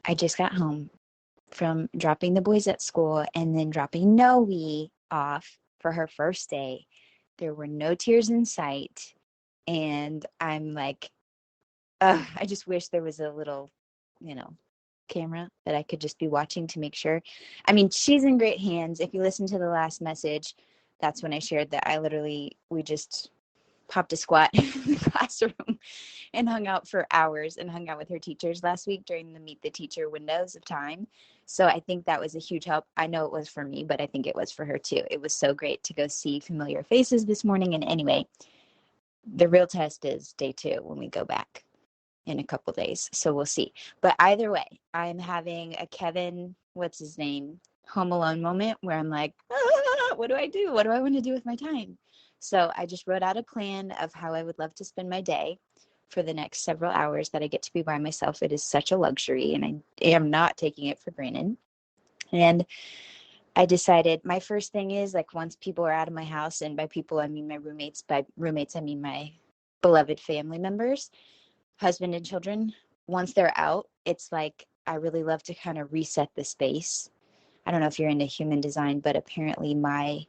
I just got home from dropping the boys at school and then dropping Noe off for her first day. There were no tears in sight. And I'm like, I just wish there was a little, camera that I could just be watching to make sure. I mean, she's in great hands. If you listen to the last message, that's when I shared that we just popped a squat in the classroom and hung out for hours and hung out with her teachers last week during the Meet the Teacher windows of time. So I think that was a huge help. I know it was for me, but I think it was for her too. It was so great to go see familiar faces this morning. And anyway, the real test is day 2 when we go back in a couple days. So we'll see. But either way, I'm having a Kevin, what's his name, Home Alone moment where I'm like, what do I do? What do I want to do with my time? So I just wrote out a plan of how I would love to spend my day for the next several hours that I get to be by myself. It is such a luxury, and I am not taking it for granted. And I decided my first thing is, like, once people are out of my house, and by people I mean my roommates, by roommates I mean my beloved family members, husband and children, once they're out, it's like I really love to kind of reset the space. I don't know if you're into human design, but apparently my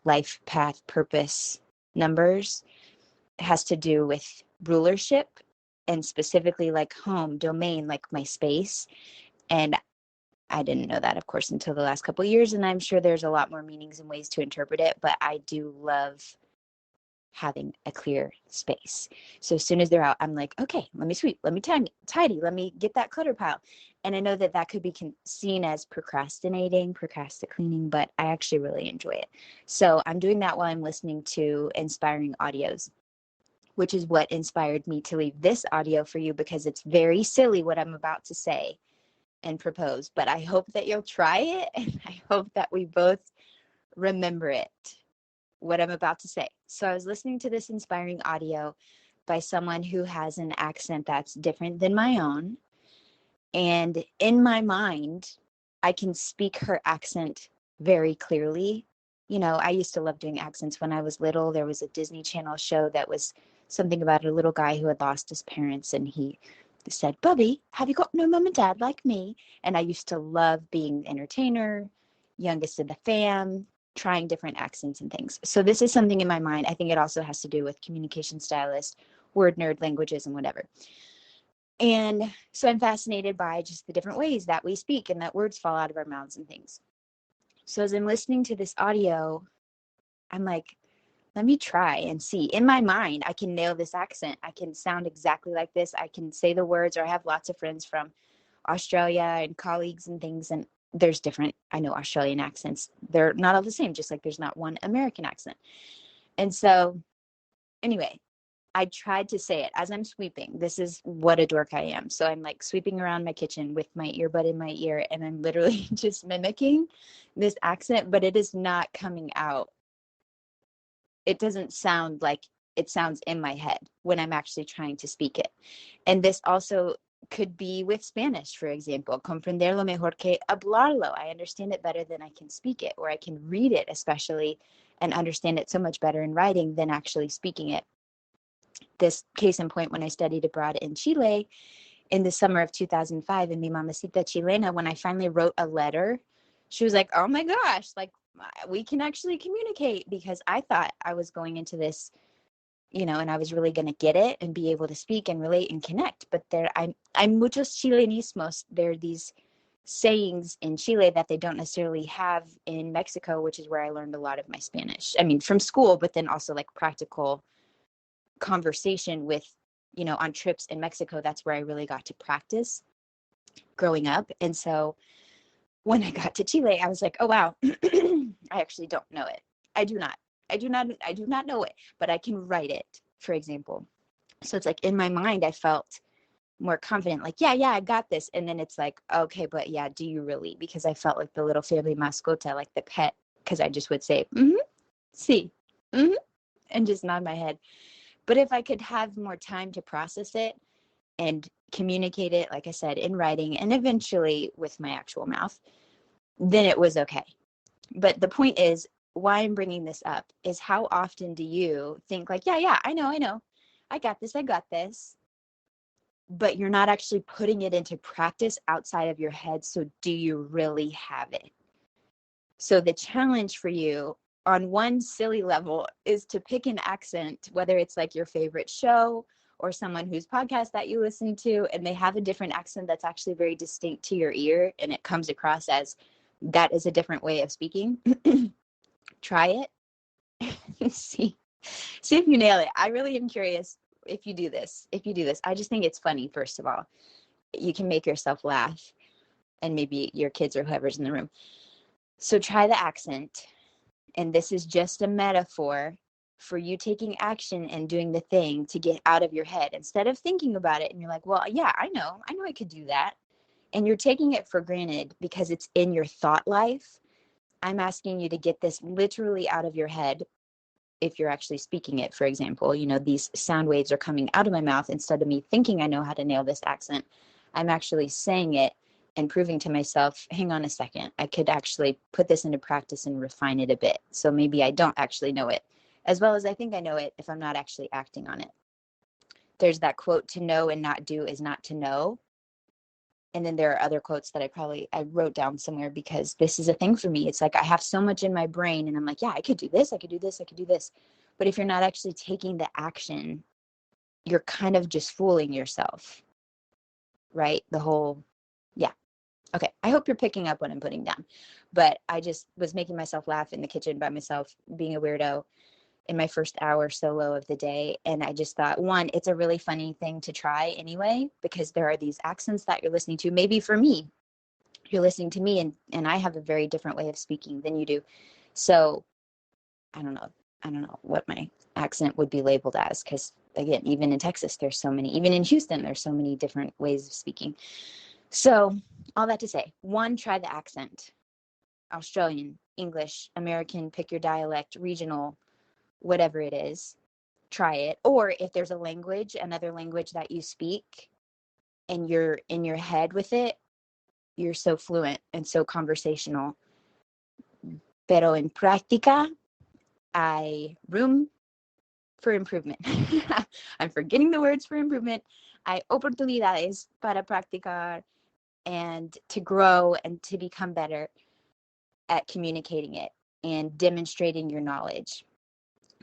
life path purpose numbers has to do with rulership, and specifically like home, domain, like my space. And I didn't know that, of course, until the last couple of years. And I'm sure there's a lot more meanings and ways to interpret it, but I do love having a clear space. So as soon as they're out, I'm like, okay, let me sweep, let me tidy, let me get that clutter pile. And I know that that could be seen as procrastinating, but I actually really enjoy it. So I'm doing that while I'm listening to inspiring audios, which is what inspired me to leave this audio for you, because it's very silly what I'm about to say and propose, but I hope that you'll try it, and I hope that we both remember it, what I'm about to say. So I was listening to this inspiring audio by someone who has an accent that's different than my own. And in my mind, I can speak her accent very clearly. I used to love doing accents when I was little. There was a Disney Channel show that was something about a little guy who had lost his parents, and he said, "Bubby, have you got no mom and dad like me?" And I used to love being the entertainer, youngest of the fam, trying different accents and things. So this is something in my mind. I think it also has to do with communication stylist, word nerd, languages, and whatever. And so I'm fascinated by just the different ways that we speak and that words fall out of our mouths and things. So as I'm listening to this audio, I'm like, let me try and see. In my mind, I can nail this accent. I can sound exactly like this. I can say the words, or I have lots of friends from Australia and colleagues and things. And there's different, I know, Australian accents. They're not all the same, just like there's not one American accent. And so anyway, I tried to say it as I'm sweeping. This is what a dork I am. So I'm like sweeping around my kitchen with my earbud in my ear, and I'm literally just mimicking this accent, but it is not coming out. It doesn't sound like it sounds in my head when I'm actually trying to speak it. And this also could be with Spanish, for example. Comprenderlo mejor que hablarlo. I understand it better than I can speak it, or I can read it especially and understand it so much better in writing than actually speaking it. This case in point, when I studied abroad in Chile in the summer of 2005, and mi mamacita chilena, when I finally wrote a letter, she was like, oh my gosh, like, we can actually communicate, because I thought I was going into this, and I was really going to get it and be able to speak and relate and connect. But I'm muchos chilenismos. There are these sayings in Chile that they don't necessarily have in Mexico, which is where I learned a lot of my Spanish. I mean, from school, but then also like practical conversation with, on trips in Mexico. That's where I really got to practice growing up. And so when I got to Chile, I was like, oh, wow, I actually don't know it. I do not know it, but I can write it, for example. So it's like in my mind, I felt more confident, like, yeah, I got this. And then it's like, okay, but yeah, do you really? Because I felt like the little family mascota, like the pet, because I just would say, see, and just nod my head. But if I could have more time to process it and communicate it, like I said, in writing and eventually with my actual mouth, then it was okay. But the point is, why I'm bringing this up is, how often do you think like, yeah, I know, I got this. but you're not actually putting it into practice outside of your head. So do you really have it? So the challenge for you on one silly level is to pick an accent, whether it's like your favorite show or someone whose podcast that you listen to, and they have a different accent that's actually very distinct to your ear, and it comes across as that is a different way of speaking. Try it. See if you nail it. I really am curious if you do this. I just think it's funny, first of all. You can make yourself laugh, and maybe your kids or whoever's in the room. So try the accent. And this is just a metaphor for you taking action and doing the thing to get out of your head instead of thinking about it. And you're like, well, yeah, I know I could do that. And you're taking it for granted because it's in your thought life. I'm asking you to get this literally out of your head. If you're actually speaking it, for example, these sound waves are coming out of my mouth instead of me thinking I know how to nail this accent. I'm actually saying it and proving to myself, hang on a second, I could actually put this into practice and refine it a bit. So maybe I don't actually know it as well as I think I know it if I'm not actually acting on it. There's that quote, to know and not do is not to know. And then there are other quotes that I wrote down somewhere because this is a thing for me. It's like I have so much in my brain and I'm like, yeah, I could do this. I could do this. I could do this. But if you're not actually taking the action, you're kind of just fooling yourself, right? Yeah. Okay. I hope you're picking up what I'm putting down, but I just was making myself laugh in the kitchen by myself, being a weirdo in my first hour solo of the day. And I just thought, one, it's a really funny thing to try anyway, because there are these accents that you're listening to. Maybe for me, you're listening to me and I have a very different way of speaking than you do. So I don't know what my accent would be labeled as, because again, even in Texas, there's so many, even in Houston, there's so many different ways of speaking. So all that to say, one, try the accent. Australian, English, American, pick your dialect, regional, whatever it is, try it. Or if there's another language that you speak and you're in your head with it, you're so fluent and so conversational. Pero en práctica, hay room for improvement. I'm forgetting the words for improvement. Hay oportunidades para practicar and to grow and to become better at communicating it and demonstrating your knowledge.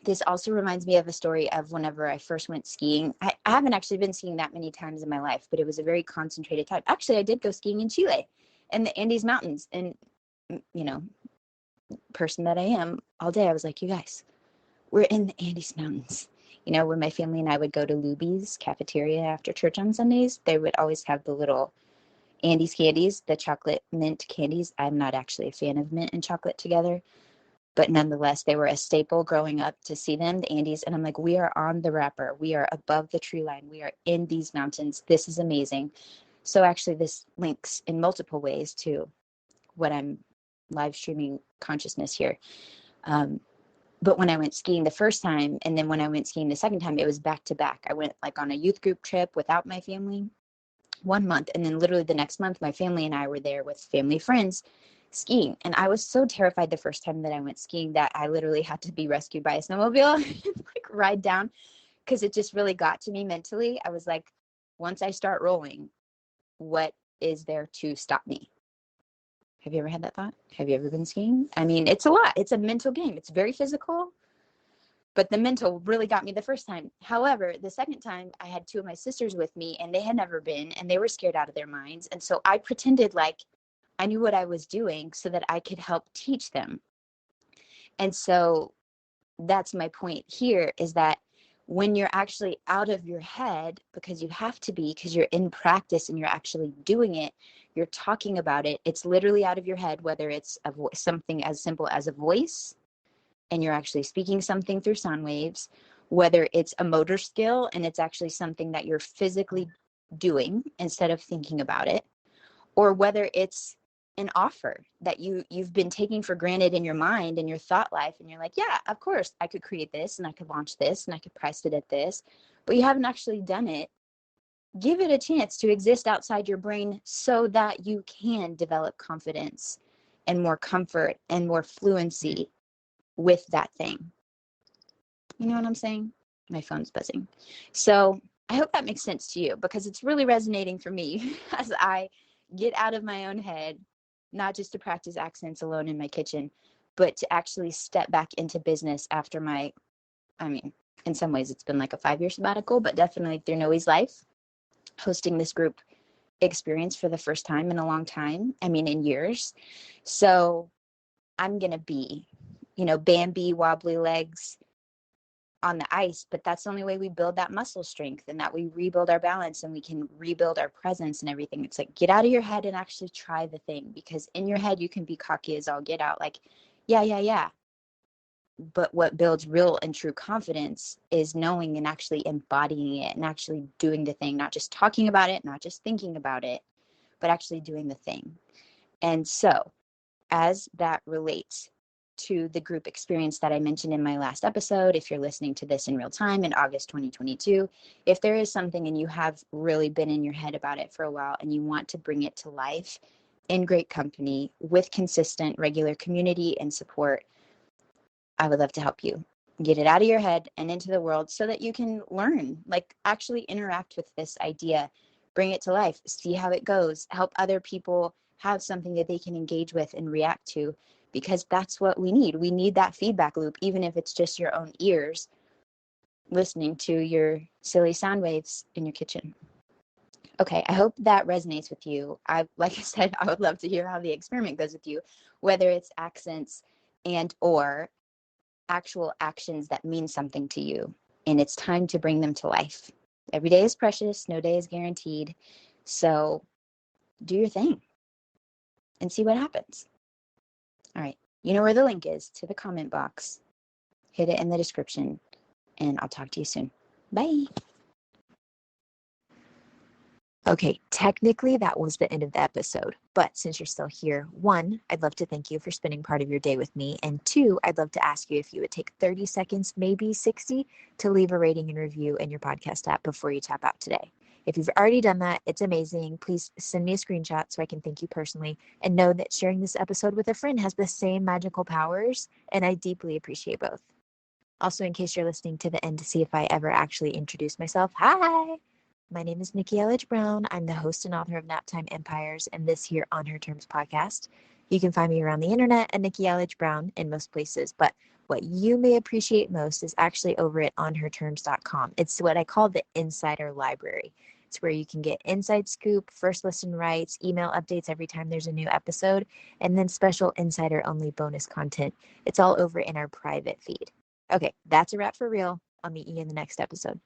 This also reminds me of a story of whenever I first went skiing. I haven't actually been skiing that many times in my life, but it was a very concentrated time. Actually, I did go skiing in Chile in the Andes Mountains. And, person that I am, all day I was like, you guys, we're in the Andes Mountains. When my family and I would go to Luby's cafeteria after church on Sundays, they would always have the little Andes candies, the chocolate mint candies. I'm not actually a fan of mint and chocolate together, but nonetheless, they were a staple growing up to see them, the Andes. And I'm like, we are on the wrapper. We are above the tree line. We are in these mountains. This is amazing. So actually, this links in multiple ways to what I'm live streaming consciousness here. But when I went skiing the first time, and then when I went skiing the second time, it was back to back. I went like on a youth group trip without my family 1 month. And then literally the next month, my family and I were there with family friends skiing. And I was so terrified the first time that I went skiing that I literally had to be rescued by a snowmobile and like ride down, because it just really got to me mentally. I was like, once I start rolling, what is there to stop me? Have you ever had that thought? Have you ever been skiing? I mean, it's a lot. It's a mental game. It's very physical, but the mental really got me the first time. However, the second time I had two of my sisters with me and they had never been and they were scared out of their minds. And so I pretended like I knew what I was doing so that I could help teach them. And so that's my point here, is that when you're actually out of your head, because you have to be, because you're in practice and you're actually doing it, you're talking about it, it's literally out of your head, whether it's something as simple as a voice and you're actually speaking something through sound waves, whether it's a motor skill and it's actually something that you're physically doing instead of thinking about it, or whether it's an offer that you've been taking for granted in your mind and your thought life, and you're like, yeah, of course I could create this and I could launch this and I could price it at this, but you haven't actually done it. Give it a chance to exist outside your brain so that you can develop confidence and more comfort and more fluency with that thing. You know what I'm saying? My phone's buzzing. So I hope that makes sense to you, because it's really resonating for me as I get out of my own head, not just to practice accents alone in my kitchen, but to actually step back into business after in some ways it's been like a 5-year sabbatical, but definitely through Noe's life, hosting this group experience for the first time in a long time. In years. So I'm going to be, Bambi wobbly legs on the ice, but that's the only way we build that muscle strength, and that we rebuild our balance, and we can rebuild our presence and everything. It's like, get out of your head and actually try the thing, because in your head you can be cocky as all get out, like, yeah. But what builds real and true confidence is knowing and actually embodying it and actually doing the thing, not just talking about it, not just thinking about it, but actually doing the thing. And so as that relates to the group experience that I mentioned in my last episode, if you're listening to this in real time in August 2022, if there is something and you have really been in your head about it for a while and you want to bring it to life in great company with consistent, regular community and support, I would love to help you get it out of your head and into the world so that you can learn, like actually interact with this idea, bring it to life, see how it goes, help other people have something that they can engage with and react to, because that's what we need. We need that feedback loop, even if it's just your own ears listening to your silly sound waves in your kitchen. Okay, I hope that resonates with you. Like I said, I would love to hear how the experiment goes with you, whether it's accents and or actual actions that mean something to you, and it's time to bring them to life. Every day is precious, no day is guaranteed. So do your thing and see what happens. All right, you know where the link is to the comment box. Hit it in the description, and I'll talk to you soon. Bye. Okay, technically that was the end of the episode, but since you're still here, 1, I'd love to thank you for spending part of your day with me, and 2, I'd love to ask you if you would take 30 seconds, maybe 60, to leave a rating and review in your podcast app before you tap out today. If you've already done that, it's amazing. Please send me a screenshot so I can thank you personally, and know that sharing this episode with a friend has the same magical powers, and I deeply appreciate both. Also, in case you're listening to the end to see if I ever actually introduce myself, hi! My name is Nikki Elledge Brown. I'm the host and author of Naptime Empires and this here On Her Terms podcast. You can find me around the internet at Nikki Elledge Brown in most places, but what you may appreciate most is actually over at onherterms.com. It's what I call the insider library. It's where you can get inside scoop, first listen rights, email updates every time there's a new episode, and then special insider only bonus content. It's all over in our private feed. Okay, that's a wrap for real. I'll meet you in the next episode.